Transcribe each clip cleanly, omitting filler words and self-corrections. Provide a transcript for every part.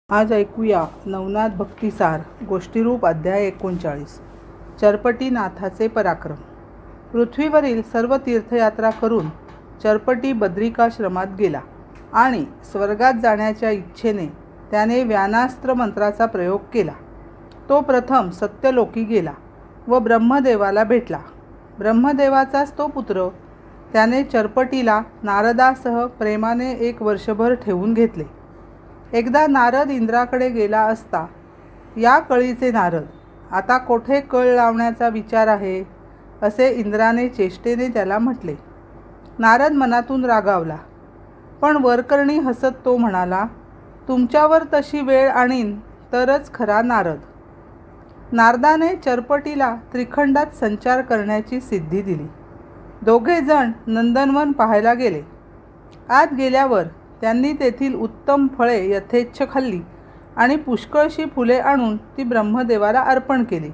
आज ऐकूया नवनाथ भक्तिसार गोष्टीरूप अध्याय 39 चरपटीनाथाचे पराक्रम। पृथ्वीवरील सर्व तीर्थयात्रा करून चरपटी बद्रिकाश्रमात गेला आणि स्वर्गात जाण्याच्या इच्छेने त्याने व्यानास्त्र मंत्राचा प्रयोग केला। तो प्रथम सत्यलोकी गेला व ब्रह्मदेवाला भेटला। ब्रह्मदेवाचाच तो पुत्र। त्याने चरपटीला नारदासह प्रेमाने 1 वर्षभर ठेवून घेतले। एकदा नारद इंद्राकडे गेला असता, या कळीचे नारद, आता कोठे कळ लावण्याचा विचार आहे, असे इंद्राने चेष्टेने त्याला म्हटले। नारद मनातून रागावला, पण वरकरणी हसत तो म्हणाला, तुमच्यावर तशी वेळ आणीन तरच खरा नारद। नारदाने चरपटीला त्रिखंडात संचार करण्याची सिद्धी दिली। दोघे जण नंदनवन पाहायला गेले। आत गेल्यावर त्यांनी तेथील उत्तम फळे यथेच्छ खाल्ली आणि पुष्कळशी फुले आणून ती ब्रह्मदेवाला अर्पण केली।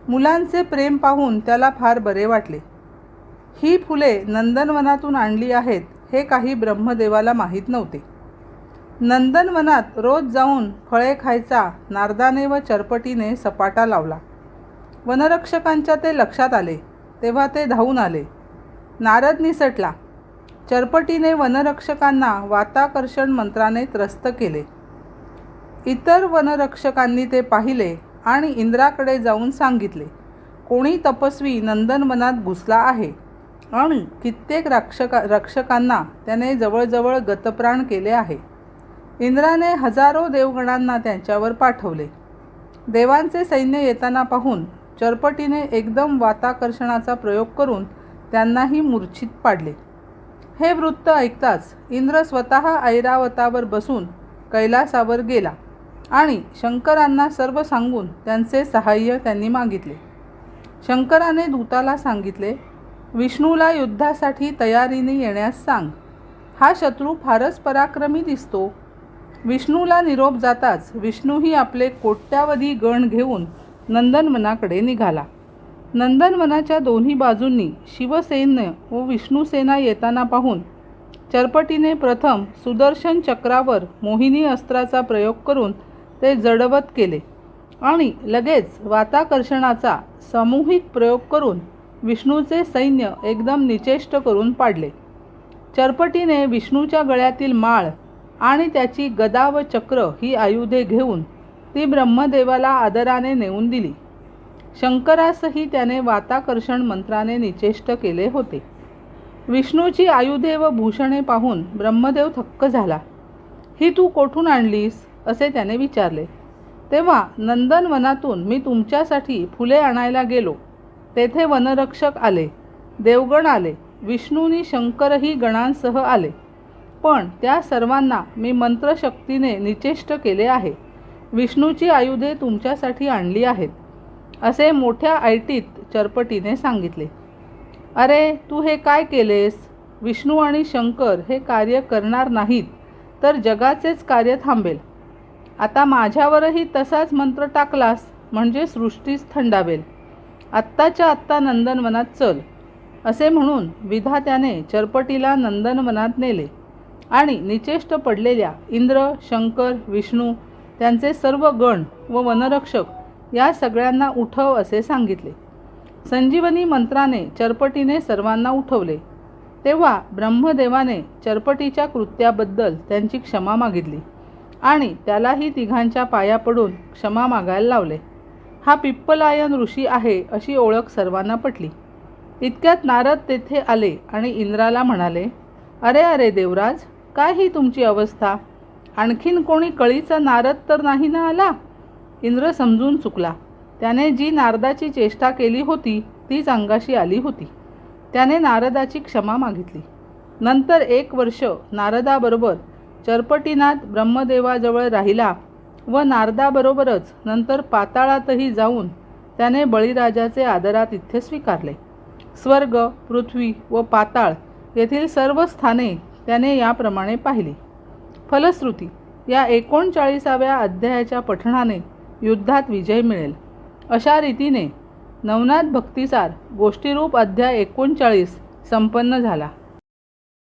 मुलांचे प्रेम पाहून त्याला फार बरे वाटले। ही फुले नंदनवनातून आणली आहेत हे काही ब्रह्मदेवाला माहीत नव्हते। नंदनवनात रोज जाऊन फळे खायचा नारदाने व चरपटीने सपाटा लावला। वनरक्षकांच्या ते लक्षात आले तेव्हा ते धावून आले। नारद निसटला। चरपटीने वनरक्षकांना वाताकर्षण मंत्राने त्रस्त केले। इतर वनरक्षकांनी ते पाहिले आणि इंद्राकडे जाऊन सांगितले, कोणी तपस्वी नंदनवनात घुसला आहे आणि कित्येक रक्षकांना त्याने जवळजवळ गतप्राण केले आहे। इंद्राने हजारो देवगणांना त्यांच्यावर पाठवले। देवांचे सैन्य येताना पाहून चरपटीने एकदम वाताकर्षणाचा प्रयोग करून त्यांनाही मूर्छित पाडले। हे वृत्त ऐकताच इंद्र स्वतः ऐरावतावर बसून कैलासावर गेला आणि शंकरांना सर्व सांगून त्यांचे सहाय्य त्यांनी मागितले। शंकराने दूताला सांगितले, विष्णूला युद्धासाठी तयारीने येण्यास सांग। हा शत्रू फारच पराक्रमी दिसतो। विष्णूला निरोप जाताच विष्णूही आपले कोट्यावधी गण घेऊन नंदनवनाकडे निघाला। नंदनवनाच्या दोन्ही बाजूंनी शिवसैन्य व विष्णुसेना येताना पाहून चरपटीने प्रथम सुदर्शन चक्रावर मोहिनी अस्त्राचा प्रयोग करून ते जडवत केले आणि लगेच वाताकर्षणाचा सामूहिक प्रयोग करून विष्णूचे सैन्य एकदम निचेष्ट करून पाडले। चरपटीने विष्णूच्या गळ्यातील माळ आणि त्याची गदा व चक्र ही आयुधे घेऊन ती ब्रह्मदेवाला आदराने नेऊन दिली। शंकरासही त्याने वाताकर्षण मंत्राने निचेष्ट केले होते। विष्णूची आयुधे व भूषणे पाहून ब्रह्मदेव थक्क झाला। ही तू कोठून आणलीस, असे त्याने विचारले। तेव्हा नंदनवनातून मी तुमच्यासाठी फुले आणायला गेलो। तेथे वनरक्षक आले, देवगण आले, विष्णूनी शंकरही गणांसह आले, पण त्या सर्वांना मी मंत्रशक्तीने निचेष्ट केले आहे। विष्णूची आयुधे तुमच्यासाठी आणली आहेत, असे मोठ्या ऐटीत चरपटीने सांगितले। अरे, तू हे काय केलेस? विष्णू आणि शंकर हे कार्य करणार नाहीत तर जगाचेच कार्य थांबेल। आता माझ्यावरही तसाच मंत्र टाकलास म्हणजे सृष्टीच थंडावेल। आत्ताच्या आत्ता नंदनवनात चल, असे म्हणून विधात्याने चरपटीला नंदनवनात नेले आणि निचेष्ट पडलेल्या इंद्र, शंकर, विष्णू, त्यांचे सर्व गण व वनरक्षक या सगळ्यांना उठव असे सांगितले। संजीवनी मंत्राने चरपटीने सर्वांना उठवले। तेव्हा ब्रह्मदेवाने चरपटीच्या कृत्याबद्दल त्यांची क्षमा मागितली आणि त्यालाही तिघांच्या पाया पडून क्षमा मागायला लावले। हा पिप्पलायन ऋषी आहे अशी ओळख सर्वांना पटली। इतक्यात नारद तेथे आले आणि इंद्राला म्हणाले, अरे अरे देवराज, काय ही तुमची अवस्था? आणखीन कोणी कळीचा नारद तर नाही ना आला? इंद्र समजून चुकला। त्याने जी नारदाची चेष्टा केली होती तीच अंगाशी आली होती। त्याने नारदाची क्षमा मागितली। नंतर 1 वर्ष नारदाबरोबर चरपटीनाथ ब्रह्मदेवाजवळ राहिला व नारदाबरोबरच नंतर पाताळातही जाऊन त्याने बळीराजाचे आदरातिथ्य स्वीकारले। स्वर्ग, पृथ्वी व पाताळ येथील सर्व स्थाने त्याने याप्रमाणे पाहिली। फलश्रुती, या 39व्या अध्यायाच्या पठणाने युद्धात विजय मिळेल। अशा रीतीने नवनाथ भक्तिसार गोष्टीरूप अध्याय 39 संपन्न झाला।